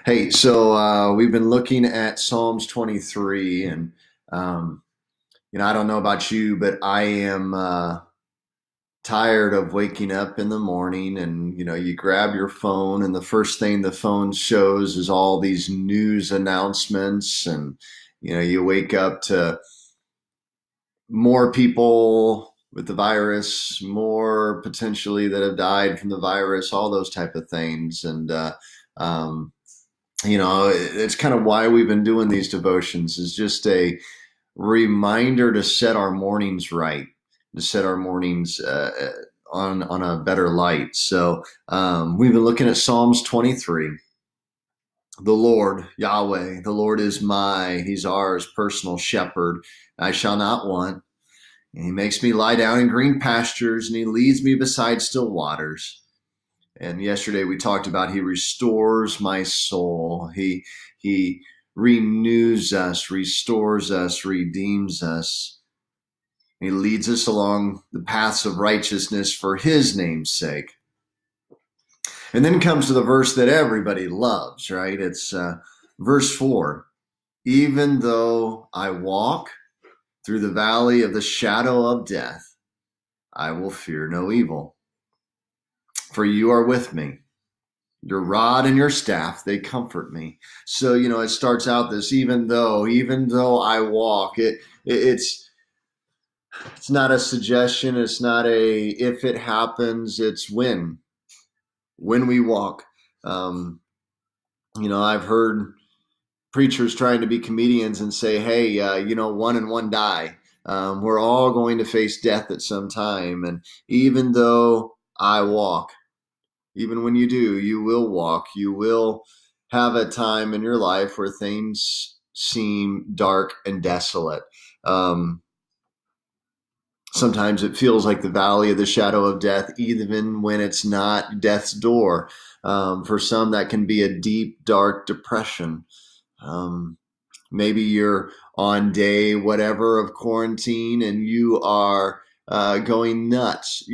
Hey, we've been looking at Psalms 23, and um, I don't know about you, but I am tired of waking up in the morning and you grab your phone, and the first thing the phone shows is all these news announcements, and you wake up to more people with the virus, more potentially that have died from the virus, all those type of things, and um, it's kind of why we've been doing these devotions, is just a reminder to set our mornings right, to set our mornings on a better light. We've been looking at Psalms 23. The Lord, Yahweh, the Lord is He's ours, personal shepherd. I shall not want. And he makes me lie down in green pastures, and he leads me beside still waters. And yesterday we talked about he restores my soul. He renews us, restores us, redeems us. He leads us along the paths of righteousness for his name's sake. And then comes to the verse that everybody loves, right? It's verse 4. Even though I walk through the valley of the shadow of death, I will fear no evil. For you are with me. Your rod and your staff, they comfort me. So, it starts out this, even though I walk, it's not a suggestion. It's not a, if it happens, it's when we walk. I've heard preachers trying to be comedians and say, hey, one and one die. We're all going to face death at some time. And even though I walk, even when you do, you will walk. You will have a time in your life where things seem dark and desolate. Sometimes it feels like the valley of the shadow of death, even when it's not death's door. For some, that can be a deep, dark depression. Maybe you're on day whatever of quarantine and you are going nuts.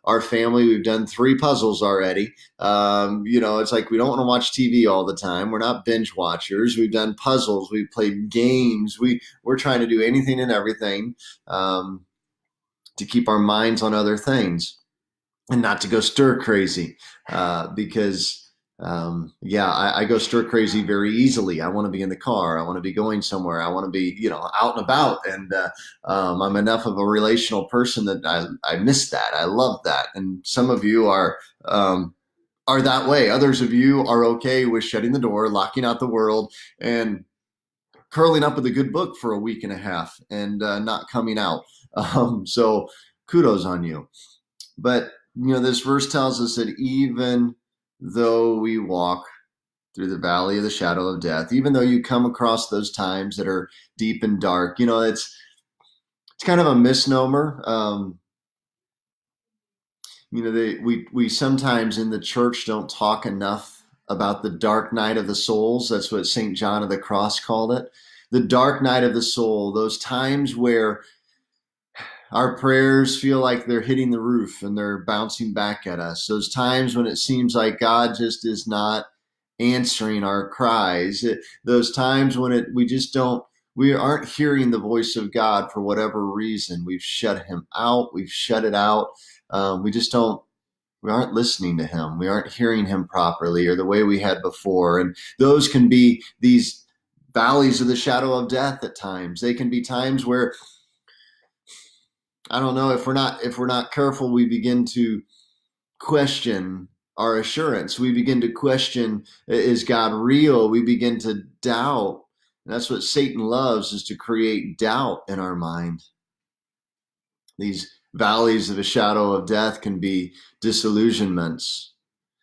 Our family, we've done 3 puzzles already. It's like we don't want to watch TV all the time. We're not binge watchers. We've done puzzles. We've played games. We're trying to do anything and everything to keep our minds on other things and not to go stir crazy because I go stir crazy very easily. I want to be in the car. I want to be going somewhere. I want to be, out and about. And I'm enough of a relational person that I miss that. I love that. And some of you are that way. Others of you are okay with shutting the door, locking out the world, and curling up with a good book for a week and a half and not coming out. So kudos on you. But, this verse tells us that even though we walk through the valley of the shadow of death, even though you come across those times that are deep and dark, it's kind of a misnomer. We sometimes in the church don't talk enough about the dark night of the souls. That's what St. John of the Cross called it. The dark night of the soul, those times where our prayers feel like they're hitting the roof and they're bouncing back at us. Those times when it seems like God just is not answering our cries. Those times when we aren't hearing the voice of God for whatever reason. We've shut him out. We've shut it out. We aren't listening to him. We aren't hearing him properly or the way we had before. And those can be these valleys of the shadow of death at times. They can be times where, I don't know, if we're not careful, we begin to question our assurance. We begin to question, is God real? We begin to doubt. And that's what Satan loves, is to create doubt in our mind. These valleys of the shadow of death can be disillusionments.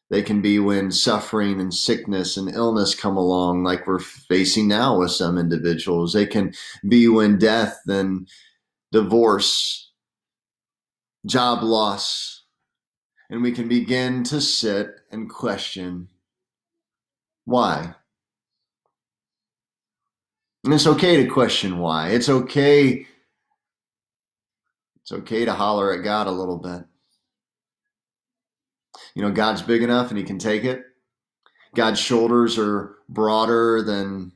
They can be when suffering and sickness and illness come along, like we're facing now with some individuals. They can be when death and divorce, job loss, and we can begin to sit and question why. And it's okay to question why. It's okay to holler at God a little bit. God's big enough and he can take it. God's shoulders are broader than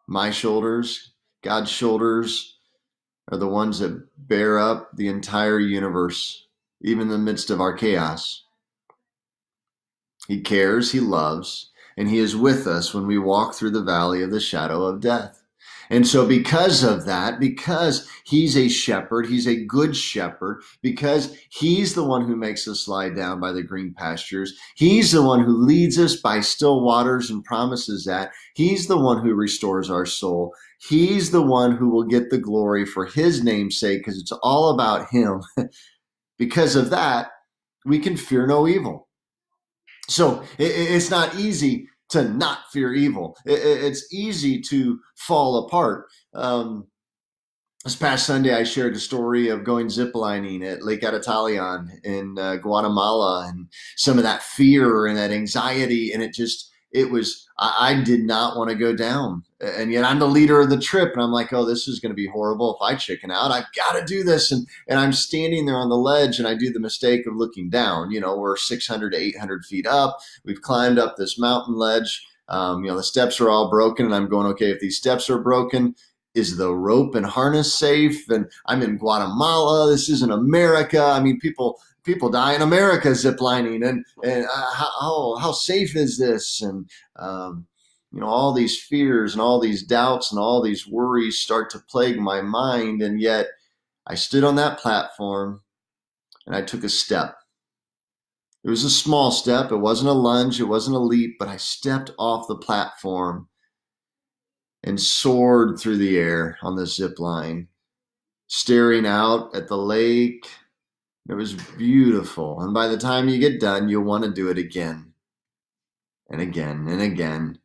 my shoulders. God's shoulders are the ones that bear up the entire universe, even in the midst of our chaos. He cares, he loves, and he is with us when we walk through the valley of the shadow of death. And so because of that, because he's a shepherd, he's a good shepherd, because he's the one who makes us lie down by the green pastures, he's the one who leads us by still waters and promises that, he's the one who restores our soul. He's the one who will get the glory for his name's sake, because it's all about him. Because of that, we can fear no evil. So it's not easy to not fear evil. It's easy to fall apart. This past Sunday, I shared a story of going ziplining at Lake Atitalian in Guatemala, and some of that fear and that anxiety, and I did not want to go down. And yet I'm the leader of the trip, and I'm like, oh, this is going to be horrible if I chicken out. I've got to do this. And I'm standing there on the ledge, and I do the mistake of looking down. We're 600 to 800 feet up. We've climbed up this mountain ledge. The steps are all broken, and I'm going, okay, if these steps are broken, is the rope and harness safe? And I'm in Guatemala. This isn't America. I mean, people die in America ziplining, and how safe is this? And all these fears and all these doubts and all these worries start to plague my mind. And yet I stood on that platform and I took a step. It was a small step. It wasn't a lunge. It wasn't a leap, but I stepped off the platform and soared through the air on the zip line, staring out at the lake. It was beautiful. And by the time you get done, you'll want to do it again and again and again.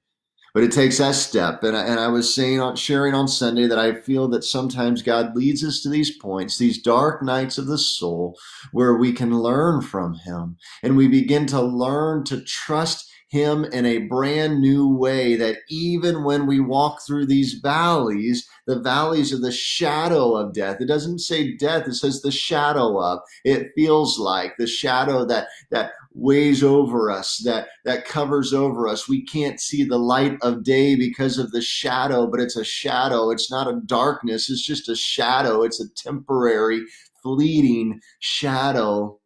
But it takes that step. And I was sharing on Sunday that I feel that sometimes God leads us to these points, these dark nights of the soul, where we can learn from him. And we begin to learn to trust him in a brand new way, that even when we walk through these valleys, the valleys of the shadow of death, it doesn't say death, it says the shadow of. It feels like the shadow that weighs over us, that covers over us. We can't see the light of day because of the shadow, but it's a shadow. It's not a darkness. It's just a shadow. It's a temporary, fleeting shadow.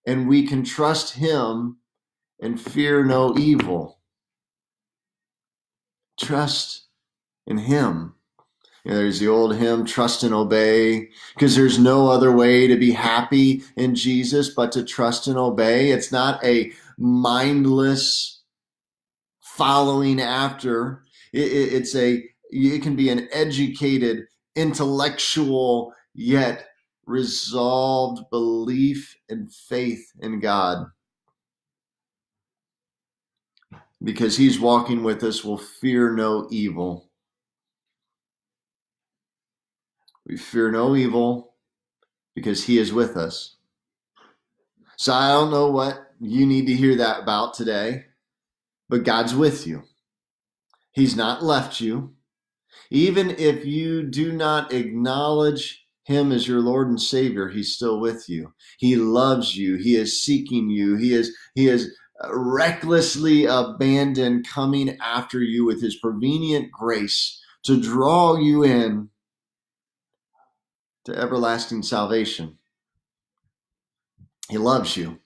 And we can trust him and fear no evil. Trust in him. There's the old hymn, trust and obey, because there's no other way to be happy in Jesus but to trust and obey. It's not a mindless following after. It can be an educated, intellectual, yet resolved belief and faith in God. Because he's walking with us, we'll fear no evil. We fear no evil because he is with us. So I don't know what you need to hear that about today, but God's with you. He's not left you. Even if you do not acknowledge him as your Lord and Savior, he's still with you. He loves you. He is seeking you. He is recklessly abandoned, coming after you with his prevenient grace to draw you in to everlasting salvation. He loves you.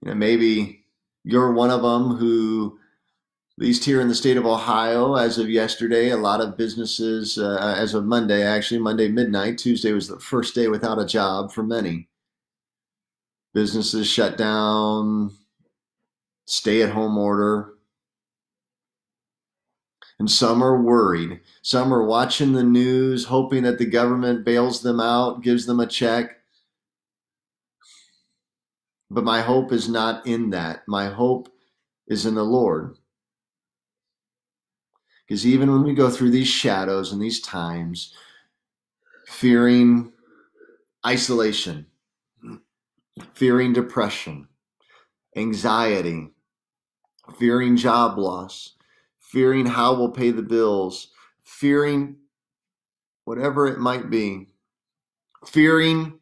Maybe you're one of them who, at least here in the state of Ohio, as of yesterday, a lot of businesses, as of Monday, actually, Monday midnight, Tuesday was the first day without a job for many. Businesses shut down, stay-at-home order. And some are worried. Some are watching the news, hoping that the government bails them out, gives them a check. But my hope is not in that. My hope is in the Lord. Because even when we go through these shadows and these times, fearing isolation, fearing depression, anxiety, fearing job loss, fearing how we'll pay the bills, fearing whatever it might be, fearing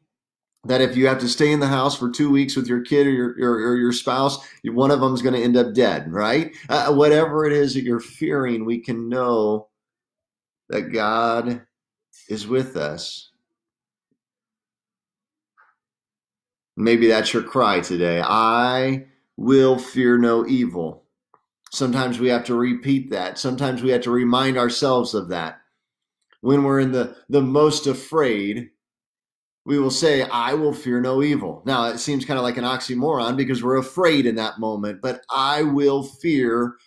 that if you have to stay in the house for 2 weeks with your kid or your spouse, one of them is going to end up dead, right? Whatever it is that you're fearing, we can know that God is with us. Maybe that's your cry today. I will fear no evil. Sometimes we have to repeat that. Sometimes we have to remind ourselves of that. When we're in the most afraid, we will say, I will fear no evil. Now, it seems kind of like an oxymoron because we're afraid in that moment, but I will fear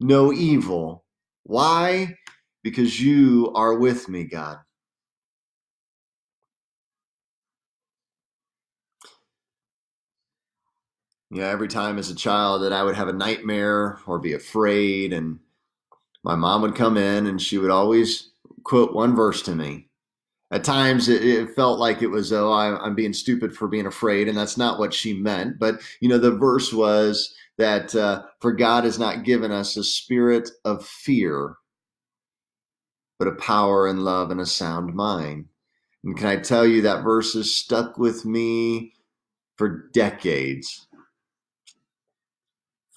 no evil. Why? Because you are with me, God. Yeah, every time as a child that I would have a nightmare or be afraid, and my mom would come in and she would always quote one verse to me. At times it felt like it was, oh, I'm being stupid for being afraid. And that's not what she meant. But, the verse was that for God has not given us a spirit of fear, but a power and love and a sound mind. And can I tell you that verse has stuck with me for decades,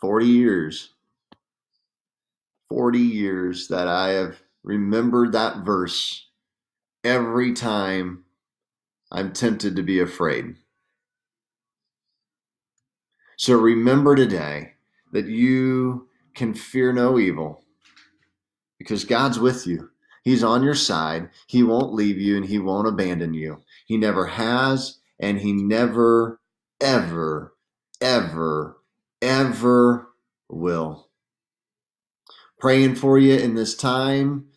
40 years. 40 years that I have remembered that verse every time I'm tempted to be afraid. So remember today that you can fear no evil because God's with you. He's on your side. He won't leave you and he won't abandon you. He never has and he never, ever, ever, ever will. Praying for you in this time.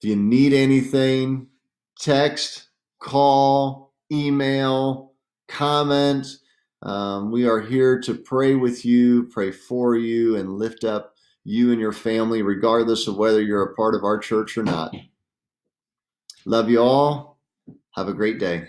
If you need anything, text, call, email, comment. We are here to pray with you, pray for you, and lift up you and your family, regardless of whether you're a part of our church or not. Love you all. Have a great day.